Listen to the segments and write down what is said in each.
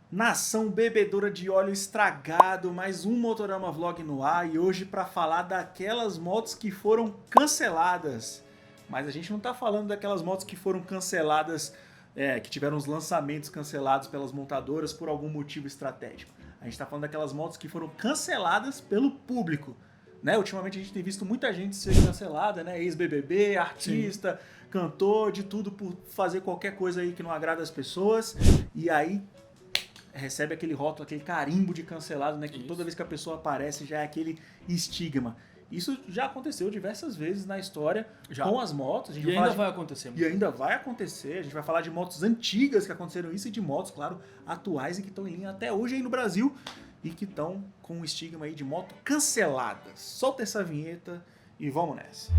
Nação bebedora de óleo estragado, mais um Motorama Vlog no ar e hoje para falar daquelas motos que foram canceladas. Mas a gente não tá falando daquelas motos que foram canceladas, que tiveram os lançamentos cancelados pelas montadoras por algum motivo estratégico. A gente tá falando daquelas motos que foram canceladas pelo público. Né? Ultimamente a gente tem visto muita gente ser cancelada, né? Ex-BBB, artista, sim, cantor, de tudo por fazer qualquer coisa aí que não agrada as pessoas. E aí recebe aquele rótulo, aquele carimbo de cancelado, né? Que toda vez que a pessoa aparece já é aquele estigma. Isso já aconteceu diversas vezes na história com as motos. E ainda vai acontecer. E ainda vai acontecer. A gente vai falar de motos antigas que aconteceram isso e de motos, claro, atuais e que estão em linha até hoje aí no Brasil e que estão com o estigma aí de moto cancelada. Solta essa vinheta e vamos nessa.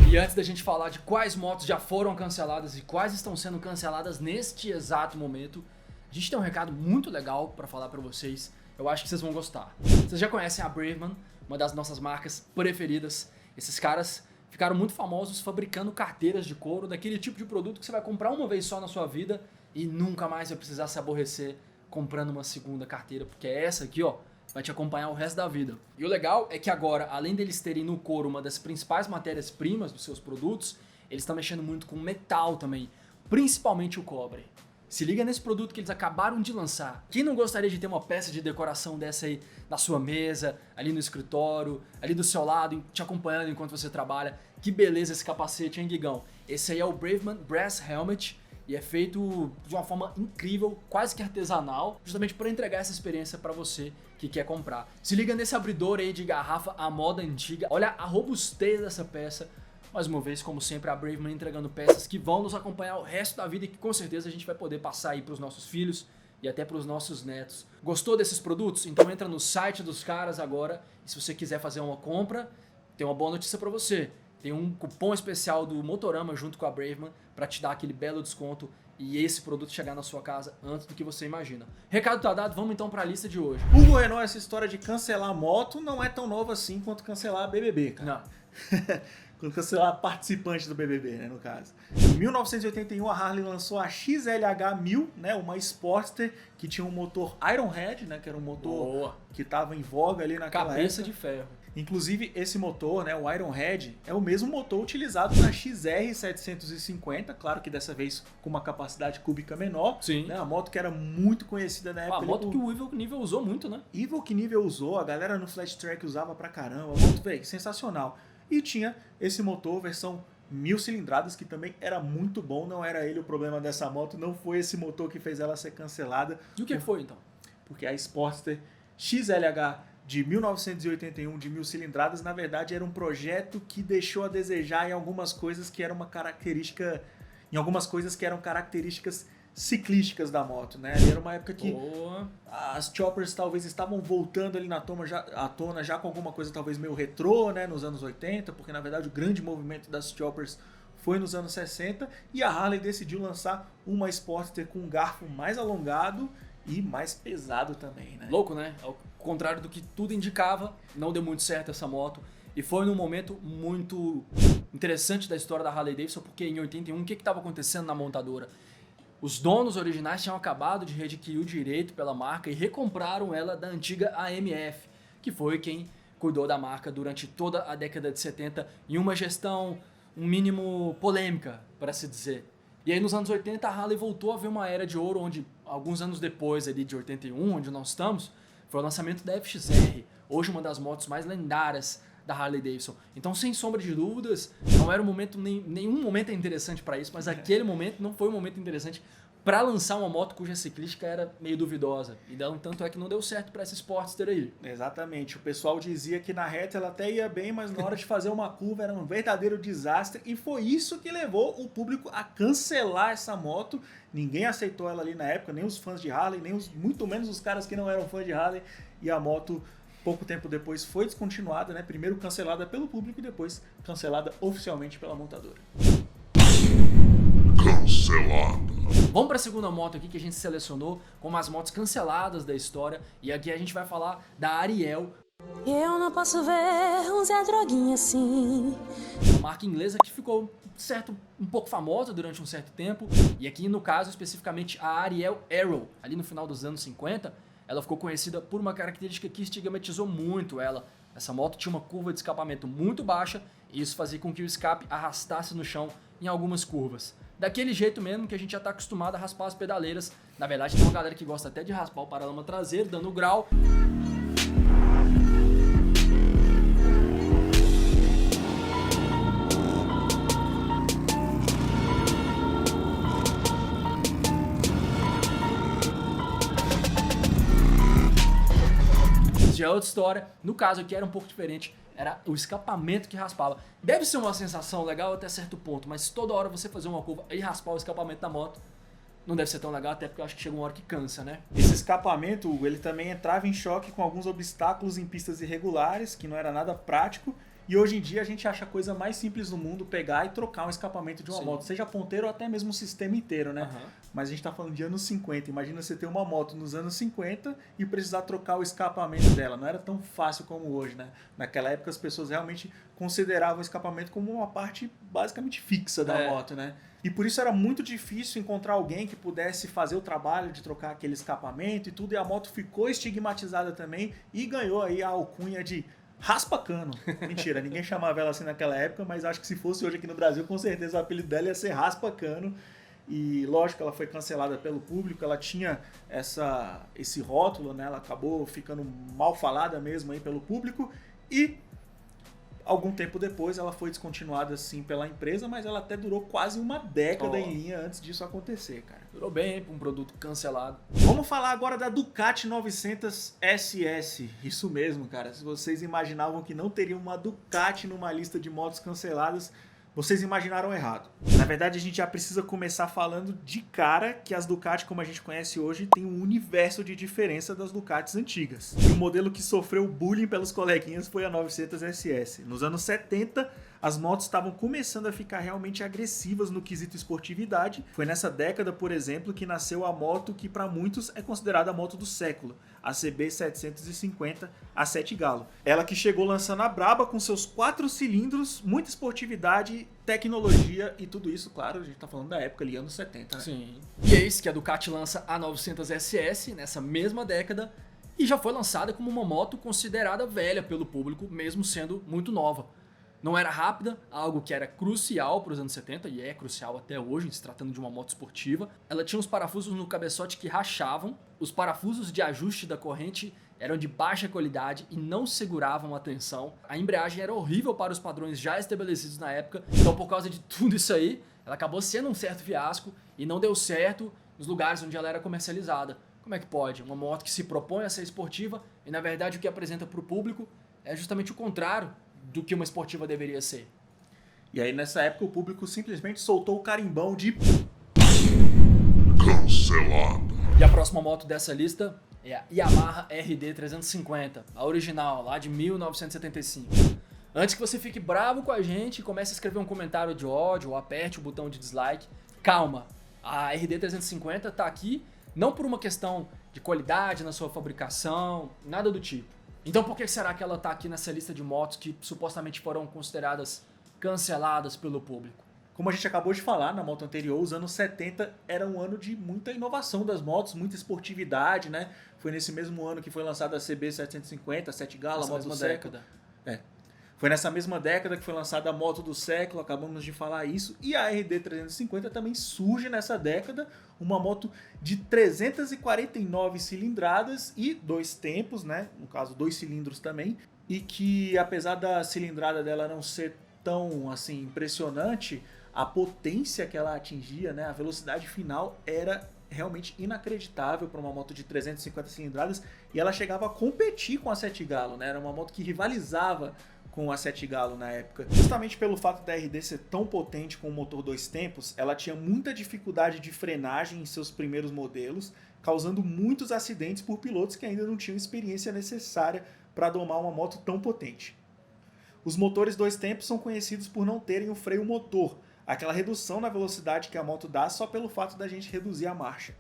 E antes da gente falar de quais motos já foram canceladas e quais estão sendo canceladas neste exato momento, a gente tem um recado muito legal para falar para vocês. Eu acho que vocês vão gostar. Vocês já conhecem a Braveman, uma das nossas marcas preferidas. Esses caras ficaram muito famosos fabricando carteiras de couro, daquele tipo de produto que você vai comprar uma vez só na sua vida e nunca mais vai precisar se aborrecer comprando uma segunda carteira, porque é essa aqui, ó, vai te acompanhar o resto da vida. E o legal é que agora, além deles terem no couro uma das principais matérias-primas dos seus produtos, eles estão mexendo muito com metal também, principalmente o cobre. Se liga nesse produto que eles acabaram de lançar. Quem não gostaria de ter uma peça de decoração dessa aí na sua mesa, ali no escritório, ali do seu lado, te acompanhando enquanto você trabalha? Que beleza esse capacete, hein, Guigão? Esse aí é o Braveman Brass Helmet e é feito de uma forma incrível, quase que artesanal, justamente para entregar essa experiência para você que quer comprar. Se liga nesse abridor aí de garrafa à moda antiga. Olha a robustez dessa peça. Mais uma vez, como sempre, a Braveman entregando peças que vão nos acompanhar o resto da vida e que com certeza a gente vai poder passar aí para os nossos filhos e até para os nossos netos. Gostou desses produtos? Então entra no site dos caras agora e se você quiser fazer uma compra, tem uma boa notícia para você. Tem um cupom especial do Motorama junto com a Braveman para te dar aquele belo desconto e esse produto chegar na sua casa antes do que você imagina. Recado tá dado, vamos então para a lista de hoje. Hugo Renault, essa história de cancelar a moto não é tão nova assim quanto cancelar a BBB, cara. Não. Quando cancelar participante do BBB, né, no caso. Em 1981, a Harley lançou a XLH 1000, né, uma Sportster que tinha um motor Ironhead, né, que era um motor que estava em voga ali naquela cabeça época. De ferro. Inclusive, esse motor, né, o Ironhead, é o mesmo motor utilizado na XR 750, claro que dessa vez com uma capacidade cúbica menor. Sim. Né, a moto que era muito conhecida na época. A moto que o Evil Knievel usou muito, né? Evil Knievel usou, a galera no Flat Track usava pra caramba. A moto, velho, sensacional. E tinha esse motor, versão 1000 cilindradas, que também era muito bom. Não era ele o problema dessa moto, não foi esse motor que fez ela ser cancelada. E o que foi, então? Porque a Sportster XLH de 1981 de 1000 cilindradas, na verdade, era um projeto que deixou a desejar em algumas coisas que eram características ciclísticas da moto, né? Era uma época que as choppers talvez estavam voltando ali à tona já com alguma coisa talvez meio retrô, né? Nos anos 80, porque na verdade o grande movimento das choppers foi nos anos 60 e a Harley decidiu lançar uma Sportster com um garfo mais alongado e mais pesado também, né? Louco, né? Ao contrário do que tudo indicava, não deu muito certo essa moto. E foi num momento muito interessante da história da Harley Davidson, porque em 81 o que estava acontecendo na montadora? Os donos originais tinham acabado de readquirir o direito pela marca e recompraram ela da antiga AMF, que foi quem cuidou da marca durante toda a década de 70 em uma gestão, um mínimo polêmica, para se dizer. E aí nos anos 80 a Harley voltou a ver uma era de ouro, onde alguns anos depois ali de 81, onde nós estamos, foi o lançamento da FXR, hoje uma das motos mais lendárias da Harley Davidson. Então, sem sombra de dúvidas, não era um momento, nenhum momento é interessante para isso, mas aquele momento não foi um momento interessante para lançar uma moto cuja ciclística era meio duvidosa. E tanto é que não deu certo para essa Sportster aí. Exatamente. O pessoal dizia que na reta ela até ia bem, mas na hora de fazer uma curva era um verdadeiro desastre. E foi isso que levou o público a cancelar essa moto. Ninguém aceitou ela ali na época, nem os fãs de Harley, muito menos os caras que não eram fãs de Harley. E a moto, pouco tempo depois, foi descontinuada, né? Primeiro cancelada pelo público e depois cancelada oficialmente pela montadora. Cancelada. Vamos para a segunda moto aqui que a gente selecionou como as motos canceladas da história. E aqui a gente vai falar da Ariel, Eu não posso ver um Zé Droguinha assim. Uma marca inglesa que ficou um pouco famosa durante um certo tempo, e aqui no caso especificamente a Ariel Aero, ali no final dos anos 50, ela ficou conhecida por uma característica que estigmatizou muito ela. Essa moto tinha uma curva de escapamento muito baixa e isso fazia com que o escape arrastasse no chão em algumas curvas. Daquele jeito mesmo que a gente já está acostumado a raspar as pedaleiras. Na verdade tem uma galera que gosta até de raspar o paralama traseiro, dando grau. Já é outra história. No caso aqui era um pouco diferente, era o escapamento que raspava. Deve ser uma sensação legal até certo ponto, mas toda hora você fazer uma curva e raspar o escapamento da moto não deve ser tão legal, até porque eu acho que chega uma hora que cansa, né? Esse escapamento, Hugo, ele também entrava em choque com alguns obstáculos em pistas irregulares, que não era nada prático. E hoje em dia a gente acha a coisa mais simples do mundo pegar e trocar um escapamento de uma moto, seja ponteiro ou até mesmo um sistema inteiro, né? Mas a gente tá falando de anos 50. Imagina você ter uma moto nos anos 50 e precisar trocar o escapamento dela. Não era tão fácil como hoje, né? Naquela época as pessoas realmente consideravam o escapamento como uma parte basicamente fixa da moto, né? E por isso era muito difícil encontrar alguém que pudesse fazer o trabalho de trocar aquele escapamento e tudo. E a moto ficou estigmatizada também e ganhou aí a alcunha de raspa-cano. Mentira, ninguém chamava ela assim naquela época, mas acho que se fosse hoje aqui no Brasil, com certeza o apelido dela ia ser raspa-cano. E lógico, ela foi cancelada pelo público, ela tinha esse rótulo, né? Ela acabou ficando mal falada mesmo aí pelo público e algum tempo depois ela foi descontinuada assim pela empresa, mas ela até durou quase uma década em linha antes disso acontecer, cara. Durou bem para um produto cancelado. Vamos falar agora da Ducati 900 SS. Isso mesmo, cara. Se vocês imaginavam que não teria uma Ducati numa lista de motos canceladas, vocês imaginaram errado. Na verdade, a gente já precisa começar falando de cara que as Ducati, como a gente conhece hoje, tem um universo de diferença das Ducatis antigas. E o modelo que sofreu bullying pelos coleguinhas foi a 900 SS. Nos anos 70, as motos estavam começando a ficar realmente agressivas no quesito esportividade. Foi nessa década, por exemplo, que nasceu a moto que para muitos é considerada a moto do século, a CB 750 a 7 galo. Ela que chegou lançando a braba com seus 4 cilindros, muita esportividade, tecnologia e tudo isso, claro, a gente tá falando da época ali, anos 70, né? Sim. E eis que a Ducati lança a 900 SS nessa mesma década e já foi lançada como uma moto considerada velha pelo público, mesmo sendo muito nova. Não era rápida, algo que era crucial para os anos 70 e é crucial até hoje, se tratando de uma moto esportiva. Ela tinha os parafusos no cabeçote que rachavam, os parafusos de ajuste da corrente eram de baixa qualidade e não seguravam a tensão. A embreagem era horrível para os padrões já estabelecidos na época, então por causa de tudo isso aí, ela acabou sendo um certo fiasco e não deu certo nos lugares onde ela era comercializada. Como é que pode? Uma moto que se propõe a ser esportiva e na verdade o que apresenta para o público é justamente o contrário do que uma esportiva deveria ser. E aí nessa época o público simplesmente soltou o carimbão de cancelado. E a próxima moto dessa lista é a Yamaha RD 350, a original, lá de 1975. Antes que você fique bravo com a gente e comece a escrever um comentário de ódio ou aperte o botão de dislike, calma, a RD 350 tá aqui não por uma questão de qualidade na sua fabricação, nada do tipo. Então por que será que ela tá aqui nessa lista de motos que supostamente foram consideradas canceladas pelo público? Como a gente acabou de falar na moto anterior, os anos 70 era um ano de muita inovação das motos, muita esportividade, né? Foi nesse mesmo ano que foi lançada a CB 750, a 7 galo, a moto do século. Foi nessa mesma década que foi lançada a moto do século, acabamos de falar isso. E a RD 350 também surge nessa década, uma moto de 349 cilindradas e 2 tempos, né? No caso, 2 cilindros também. E que, apesar da cilindrada dela não ser tão assim impressionante, a potência que ela atingia, né? A velocidade final era realmente inacreditável para uma moto de 350 cilindradas. E ela chegava a competir com a 7 galo, né? Era uma moto que rivalizava com a 7 galo na época. Justamente pelo fato da RD ser tão potente com o motor 2 tempos, ela tinha muita dificuldade de frenagem em seus primeiros modelos, causando muitos acidentes por pilotos que ainda não tinham experiência necessária para domar uma moto tão potente. Os motores 2 tempos são conhecidos por não terem o freio motor, aquela redução na velocidade que a moto dá só pelo fato da gente reduzir a marcha.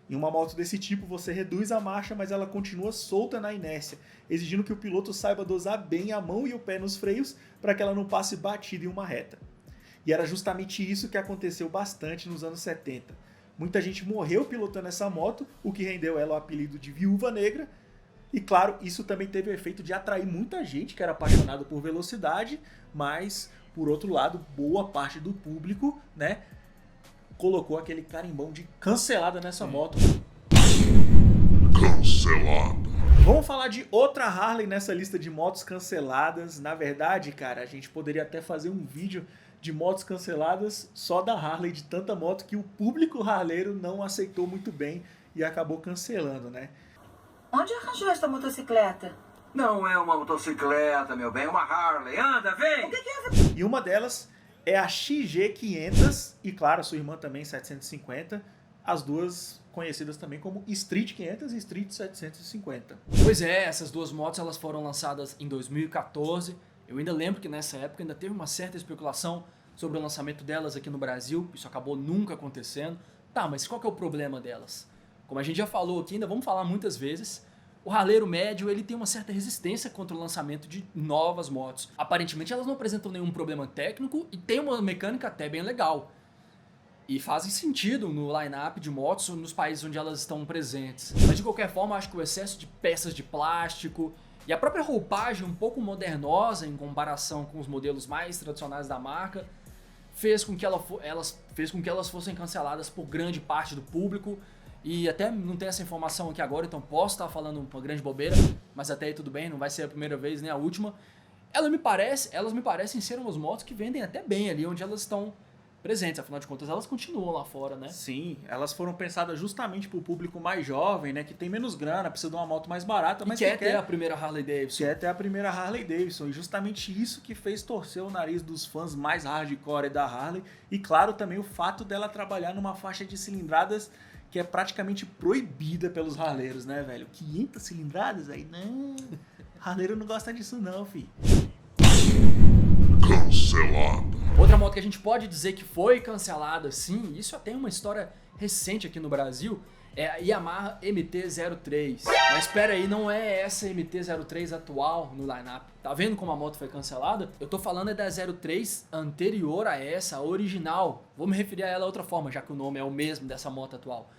Em uma moto desse tipo, você reduz a marcha, mas ela continua solta na inércia, exigindo que o piloto saiba dosar bem a mão e o pé nos freios para que ela não passe batida em uma reta. E era justamente isso que aconteceu bastante nos anos 70. Muita gente morreu pilotando essa moto, o que rendeu ela o apelido de Viúva Negra. E claro, isso também teve o efeito de atrair muita gente que era apaixonado por velocidade, mas, por outro lado, boa parte do público, né, colocou aquele carimbão de cancelada nessa moto. Cancelada. Vamos falar de outra Harley nessa lista de motos canceladas. Na verdade, cara, a gente poderia até fazer um vídeo de motos canceladas só da Harley, de tanta moto que o público harleiro não aceitou muito bem e acabou cancelando, né? Onde arranjou esta motocicleta? Não é uma motocicleta, meu bem, é uma Harley. Anda, vem! O que é essa? E uma delas é a XG500 e, claro, a sua irmã também, 750. As duas conhecidas também como Street 500 e Street 750. Pois é, essas duas motos elas foram lançadas em 2014. Eu ainda lembro que nessa época ainda teve uma certa especulação sobre o lançamento delas aqui no Brasil. Isso acabou nunca acontecendo. Tá, mas qual que é o problema delas? Como a gente já falou aqui, ainda vamos falar muitas vezes, o harleiro médio ele tem uma certa resistência contra o lançamento de novas motos. Aparentemente elas não apresentam nenhum problema técnico e tem uma mecânica até bem legal. E fazem sentido no line-up de motos nos países onde elas estão presentes. Mas de qualquer forma, acho que o excesso de peças de plástico e a própria roupagem um pouco modernosa em comparação com os modelos mais tradicionais da marca fez com que elas fossem canceladas por grande parte do público. E até não tem essa informação aqui agora, então posso estar falando uma grande bobeira, mas até aí tudo bem, não vai ser a primeira vez nem a última. Elas me parecem ser umas motos que vendem até bem ali onde elas estão presentes, afinal de contas elas continuam lá fora, né? Sim, elas foram pensadas justamente para o público mais jovem, né, que tem menos grana, precisa de uma moto mais barata, mas e quer ter a primeira Harley Davidson. Quer ter a primeira Harley Davidson, e justamente isso que fez torcer o nariz dos fãs mais hardcore da Harley, e claro também o fato dela trabalhar numa faixa de cilindradas que é praticamente proibida pelos harleiros, né, velho? 500 cilindradas aí? Não, harleiro não gosta disso não, fi. Cancelada. Outra moto que a gente pode dizer que foi cancelada, sim, isso até é uma história recente aqui no Brasil, é a Yamaha MT-03. Mas espera aí, não é essa MT-03 atual no lineup. Tá vendo como a moto foi cancelada? Eu tô falando é da 03 anterior a essa, a original. Vou me referir a ela de outra forma, já que o nome é o mesmo dessa moto atual.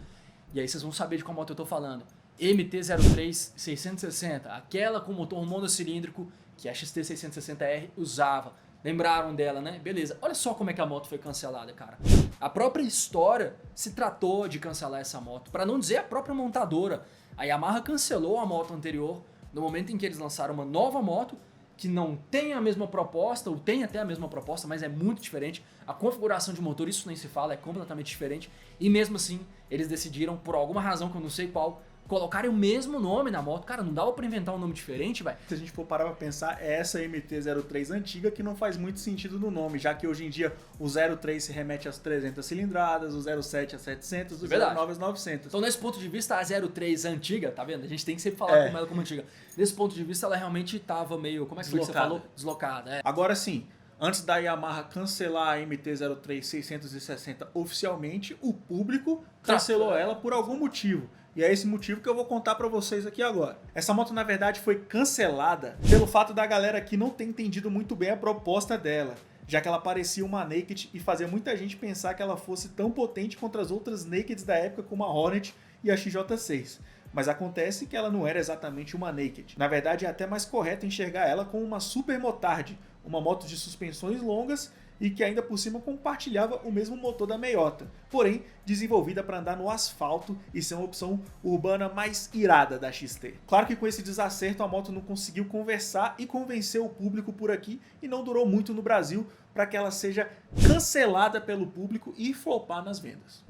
E aí vocês vão saber de qual moto eu tô falando. MT-03 660, aquela com motor monocilíndrico que a XT660R usava. Lembraram dela, né? Beleza. Olha só como é que a moto foi cancelada, cara. A própria história se tratou de cancelar essa moto. Para não dizer a própria montadora. A Yamaha cancelou a moto anterior no momento em que eles lançaram uma nova moto que não tem a mesma proposta, ou tem até a mesma proposta, mas é muito diferente. A configuração de motor, isso nem se fala, é completamente diferente. E mesmo assim, eles decidiram, por alguma razão que eu não sei qual, colocarem o mesmo nome na moto. Cara, não dava pra inventar um nome diferente, velho. Se a gente for parar pra pensar, é essa MT-03 antiga que não faz muito sentido no nome, já que hoje em dia o 03 se remete às 300 cilindradas, o 07 às 700, o 09 às 900. Então, nesse ponto de vista, a 03 antiga, tá vendo? A gente tem que sempre falar com ela como antiga. Nesse ponto de vista, ela realmente tava meio, como é que foi que você falou? Deslocada. É. Agora sim, antes da Yamaha cancelar a MT-03 660 oficialmente, o público cancelou ela por algum motivo. E é esse motivo que eu vou contar pra vocês aqui agora. Essa moto, na verdade, foi cancelada pelo fato da galera aqui não ter entendido muito bem a proposta dela, já que ela parecia uma Naked e fazia muita gente pensar que ela fosse tão potente contra as outras Nakeds da época como a Hornet e a XJ6. Mas acontece que ela não era exatamente uma Naked. Na verdade, é até mais correto enxergar ela como uma Super Motard, uma moto de suspensões longas e que ainda por cima compartilhava o mesmo motor da meiota, porém desenvolvida para andar no asfalto e ser uma opção urbana mais irada da XT. Claro que com esse desacerto a moto não conseguiu conversar e convencer o público por aqui e não durou muito no Brasil para que ela seja cancelada pelo público e flopar nas vendas.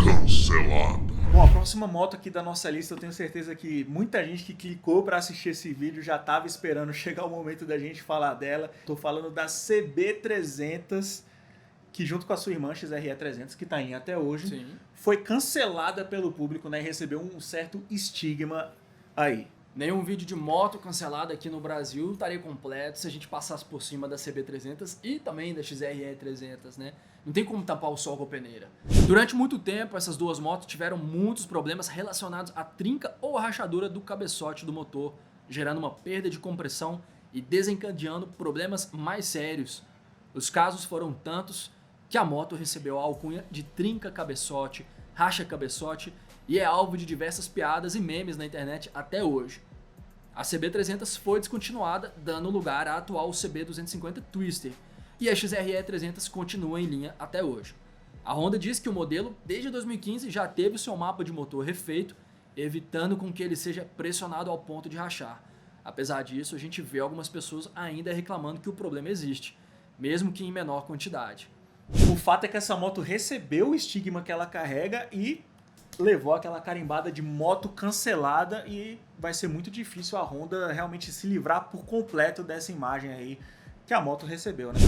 Cancelada. Bom, a próxima moto aqui da nossa lista, eu tenho certeza que muita gente que clicou para assistir esse vídeo já estava esperando chegar o momento da gente falar dela. Tô falando da CB300, que junto com a sua irmã XRE300, que tá em até hoje, Sim. foi cancelada pelo público, né, e recebeu um certo estigma aí. Nenhum vídeo de moto cancelada aqui no Brasil estaria completo se a gente passasse por cima da CB300 e também da XRE300, né? Não tem como tampar o sol com a peneira. Durante muito tempo, essas duas motos tiveram muitos problemas relacionados à trinca ou à rachadura do cabeçote do motor, gerando uma perda de compressão e desencadeando problemas mais sérios. Os casos foram tantos que a moto recebeu a alcunha de trinca-cabeçote, racha-cabeçote e é alvo de diversas piadas e memes na internet até hoje. A CB300 foi descontinuada, dando lugar à atual CB250 Twister, e a XRE300 continua em linha até hoje. A Honda diz que o modelo, desde 2015, já teve o seu mapa de motor refeito, evitando com que ele seja pressionado ao ponto de rachar. Apesar disso, a gente vê algumas pessoas ainda reclamando que o problema existe, mesmo que em menor quantidade. O fato é que essa moto recebeu o estigma que ela carrega e levou aquela carimbada de moto cancelada, e vai ser muito difícil a Honda realmente se livrar por completo dessa imagem aí que a moto recebeu, né?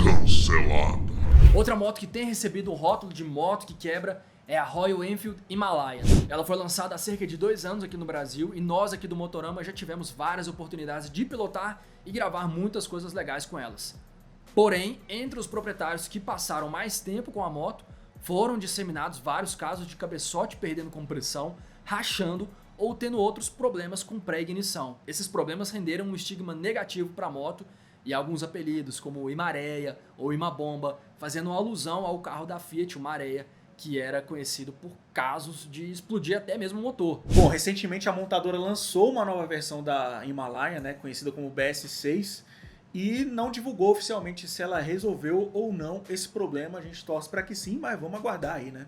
Cancelada. Outra moto que tem recebido o rótulo de moto que quebra é a Royal Enfield Himalayan. Ela foi lançada há cerca de 2 anos aqui no Brasil e nós aqui do Motorama já tivemos várias oportunidades de pilotar e gravar muitas coisas legais com elas. Porém, entre os proprietários que passaram mais tempo com a moto, foram disseminados vários casos de cabeçote perdendo compressão, rachando ou tendo outros problemas com pré-ignição. Esses problemas renderam um estigma negativo para a moto e alguns apelidos como Imareia ou Imabomba, fazendo alusão ao carro da Fiat, o Marea, que era conhecido por casos de explodir até mesmo o motor. Bom, recentemente a montadora lançou uma nova versão da Himalaia, né, conhecida como BS6, e não divulgou oficialmente se ela resolveu ou não esse problema. A gente torce para que sim, mas vamos aguardar aí, né?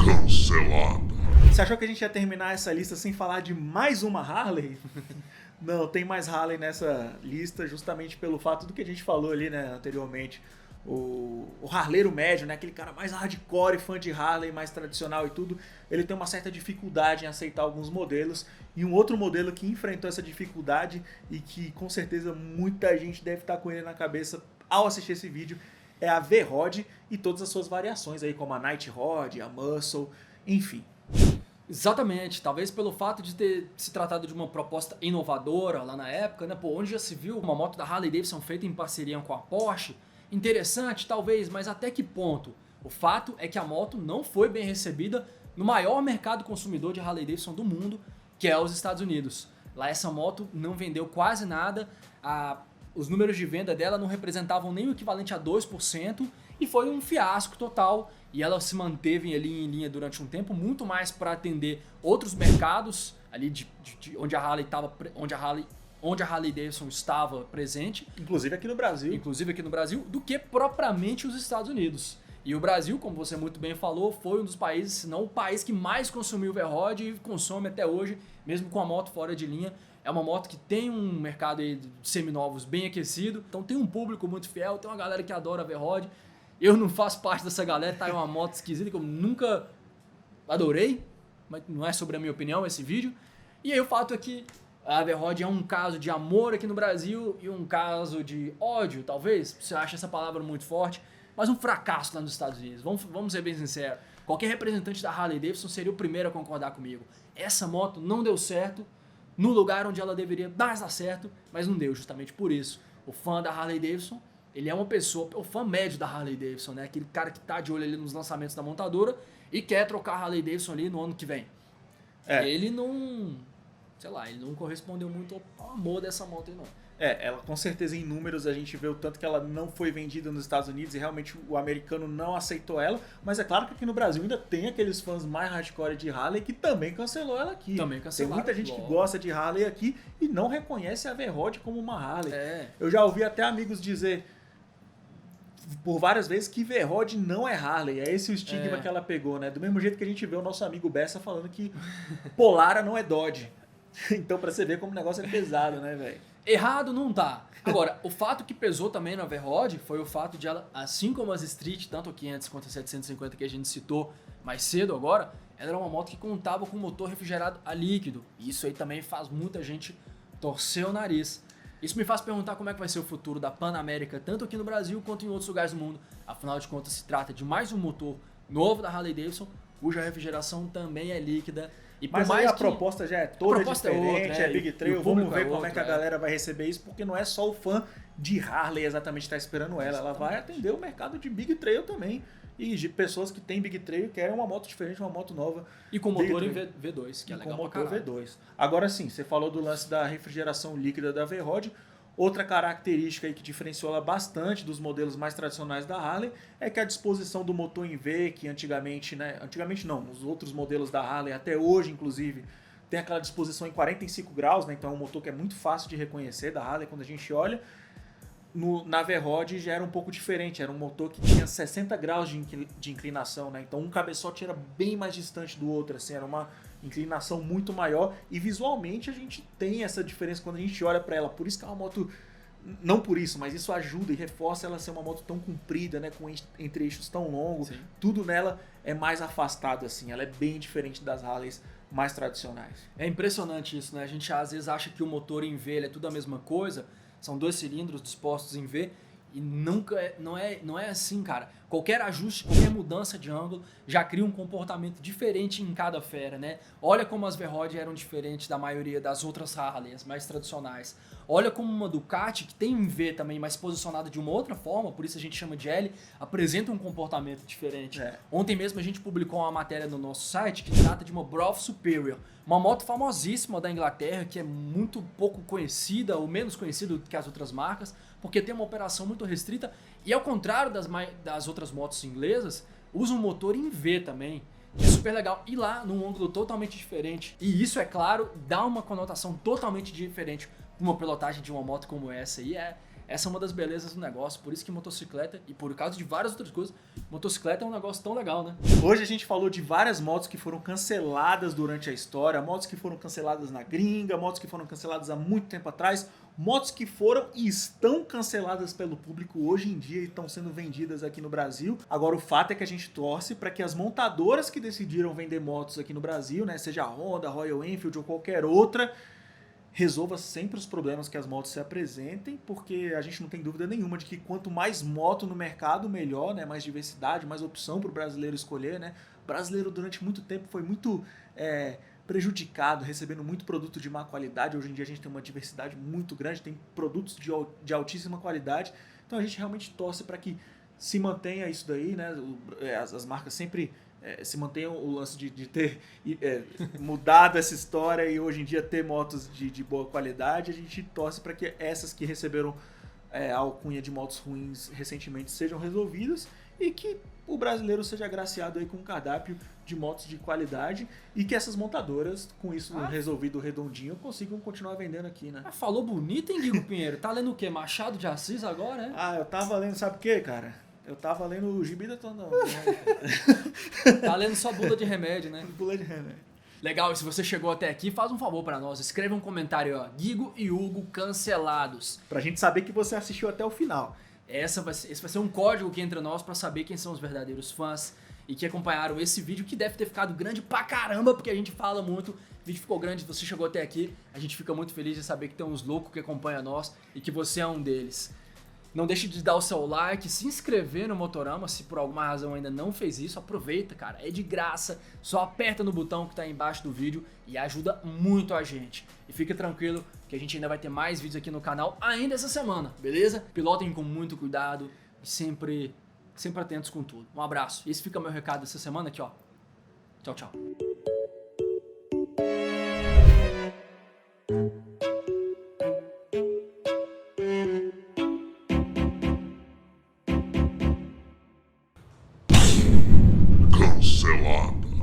Cancelada. Você achou que a gente ia terminar essa lista sem falar de mais uma Harley? Não, tem mais Harley nessa lista justamente pelo fato do que a gente falou ali, né, anteriormente. O harleiro médio, né, aquele cara mais hardcore, fã de Harley, mais tradicional e tudo, ele tem uma certa dificuldade em aceitar alguns modelos. E um outro modelo que enfrentou essa dificuldade e que com certeza muita gente deve estar com ele na cabeça ao assistir esse vídeo é a V-Rod e todas as suas variações aí, como a Night Rod, a Muscle, enfim. Exatamente, talvez pelo fato de ter se tratado de uma proposta inovadora lá na época, né, pô, onde já se viu uma moto da Harley Davidson feita em parceria com a Porsche. Interessante, talvez, mas até que ponto? O fato é que a moto não foi bem recebida no maior mercado consumidor de Harley Davidson do mundo, que é os Estados Unidos. Lá essa moto não vendeu quase nada, os números de venda dela não representavam nem o equivalente a 2%, e foi um fiasco total, e ela se manteve ali em linha durante um tempo, muito mais para atender outros mercados, ali de onde a Harley Davidson estava presente. Inclusive aqui no Brasil. Do que propriamente os Estados Unidos. E o Brasil, como você muito bem falou, foi um dos países, se não o país que mais consumiu V-Rod e consome até hoje, mesmo com a moto fora de linha. É uma moto que tem um mercado aí de seminovos bem aquecido, então tem um público muito fiel, tem uma galera que adora a V-Rod. Eu não faço parte dessa galera, tá? É uma moto esquisita que eu nunca adorei, mas não é sobre a minha opinião esse vídeo. E aí o fato é que a V-Rod é um caso de amor aqui no Brasil e um caso de ódio, talvez. Você acha essa palavra muito forte, mas um fracasso lá nos Estados Unidos. Vamos ser bem sinceros. Qualquer representante da Harley Davidson seria o primeiro a concordar comigo. Essa moto não deu certo no lugar onde ela deveria dar certo, mas não deu justamente por isso. O fã da Harley Davidson, ele é uma pessoa, o fã médio da Harley Davidson, né? Aquele cara que tá de olho ali nos lançamentos da montadora e quer trocar a Harley Davidson ali no ano que vem. Ele não... sei lá, ele não correspondeu muito ao amor dessa moto aí, não. Ela com certeza em números a gente vê o tanto que ela não foi vendida nos Estados Unidos e realmente o americano não aceitou ela, mas é claro que aqui no Brasil ainda tem aqueles fãs mais hardcore de Harley que também cancelou ela aqui. Também cancelaram. Tem muita gente que gosta de Harley aqui e não reconhece a V-Rod como uma Harley. É. Eu já ouvi até amigos dizer por várias vezes que V-Rod não é Harley, é esse o estigma que ela pegou, né? Do mesmo jeito que a gente vê o nosso amigo Bessa falando que Polara não é Dodge. Então pra você ver como o negócio é pesado, né, velho? Errado não tá. Agora, o fato que pesou também na V-Rod foi o fato de ela, assim como as Street, tanto a 500 quanto a 750 que a gente citou mais cedo agora, ela era uma moto que contava com motor refrigerado a líquido. E isso aí também faz muita gente torcer o nariz. Isso me faz perguntar como é que vai ser o futuro da Pan América, tanto aqui no Brasil quanto em outros lugares do mundo. Afinal de contas, se trata de mais um motor novo da Harley Davidson, cuja refrigeração também é líquida. E por Mas aí mais a proposta já é toda proposta é diferente, outra, é Big e o Trail, público vamos ver é como é outro, que a é. galera vai receber isso, porque não é só o fã de Harley exatamente que tá esperando ela vai atender o mercado de Big Trail também, e de pessoas que têm Big Trail e querem uma moto diferente, uma moto nova. E com motor em Big V2, que é e legal com pra motor caralho. V2. Agora sim, você falou do lance da refrigeração líquida da V-Rod. Outra característica aí que diferenciou ela bastante dos modelos mais tradicionais da Harley é que a disposição do motor em V, que antigamente não, os outros modelos da Harley, até hoje inclusive, tem aquela disposição em 45 graus, né? Então é um motor que é muito fácil de reconhecer da Harley quando a gente olha. Na V-Rod já era um pouco diferente, era um motor que tinha 60 graus de inclinação, né? Então um cabeçote era bem mais distante do outro, assim, era uma inclinação muito maior e visualmente a gente tem essa diferença quando a gente olha para ela. Por isso que é uma moto, não por isso, mas isso ajuda e reforça ela ser uma moto tão comprida, né? Com entre-eixos tão longos, Sim. tudo nela é mais afastado, assim, ela é bem diferente das Harleys mais tradicionais. É impressionante isso, né? A gente às vezes acha que o motor em V ele é tudo a mesma coisa, são 2 cilindros dispostos em V, e não é assim, cara. Qualquer ajuste, qualquer mudança de ângulo já cria um comportamento diferente em cada fera, né? Olha como as V-Rod eram diferentes da maioria das outras Harley, as mais tradicionais. Olha como uma Ducati, que tem um V também, mas posicionada de uma outra forma, por isso a gente chama de L, apresenta um comportamento diferente. É. Ontem mesmo a gente publicou uma matéria no nosso site que trata de uma Brough Superior, uma moto famosíssima da Inglaterra, que é muito pouco conhecida, ou menos conhecida que as outras marcas, porque tem uma operação muito restrita, e ao contrário das outras motos inglesas, usa um motor em V também, que é super legal, e lá num ângulo totalmente diferente. E isso, é claro, dá uma conotação totalmente diferente para uma pilotagem de uma moto como essa, e essa é uma das belezas do negócio, por isso que motocicleta, e por causa de várias outras coisas, motocicleta é um negócio tão legal, né? Hoje a gente falou de várias motos que foram canceladas durante a história, motos que foram canceladas na gringa, motos que foram canceladas há muito tempo atrás, motos que foram e estão canceladas pelo público hoje em dia e estão sendo vendidas aqui no Brasil. Agora o fato é que a gente torce para que as montadoras que decidiram vender motos aqui no Brasil, né, seja a Honda, Royal Enfield ou qualquer outra, resolva sempre os problemas que as motos se apresentem, porque a gente não tem dúvida nenhuma de que quanto mais moto no mercado, melhor, né? Mais diversidade, mais opção para o brasileiro escolher, né? O brasileiro durante muito tempo foi muito prejudicado, recebendo muito produto de má qualidade. Hoje em dia a gente tem uma diversidade muito grande, tem produtos de altíssima qualidade, então a gente realmente torce para que se mantenha isso daí, né? As marcas sempre se mantenham o lance de ter mudado essa história e hoje em dia ter motos de boa qualidade. A gente torce para que essas que receberam a alcunha de motos ruins recentemente sejam resolvidas e que o brasileiro seja agraciado aí com um cardápio de motos de qualidade e que essas montadoras, com isso resolvido redondinho, consigam continuar vendendo aqui, né? Falou bonito, hein, Guigo Pinheiro? Tá lendo o quê? Machado de Assis agora, né? Eu tava lendo, sabe o que, cara? Eu tava lendo o Gibi da Tonão. Tá lendo só bula de remédio, né? Bula de remédio. Legal, e se você chegou até aqui, faz um favor pra nós. Escreve um comentário, ó. Guigo e Hugo cancelados. Pra gente saber que você assistiu até o final. Esse vai ser um código aqui entre nós pra saber quem são os verdadeiros fãs e que acompanharam esse vídeo, que deve ter ficado grande pra caramba, porque a gente fala muito. O vídeo ficou grande, você chegou até aqui. A gente fica muito feliz de saber que tem uns loucos que acompanham nós e que você é um deles. Não deixe de dar o seu like, se inscrever no Motorama, se por alguma razão ainda não fez isso, aproveita, cara, é de graça, só aperta no botão que tá aí embaixo do vídeo e ajuda muito a gente. E fica tranquilo que a gente ainda vai ter mais vídeos aqui no canal ainda essa semana, beleza? Pilotem com muito cuidado e sempre atentos com tudo. Um abraço. Esse fica meu recado dessa semana aqui, ó. Tchau, tchau.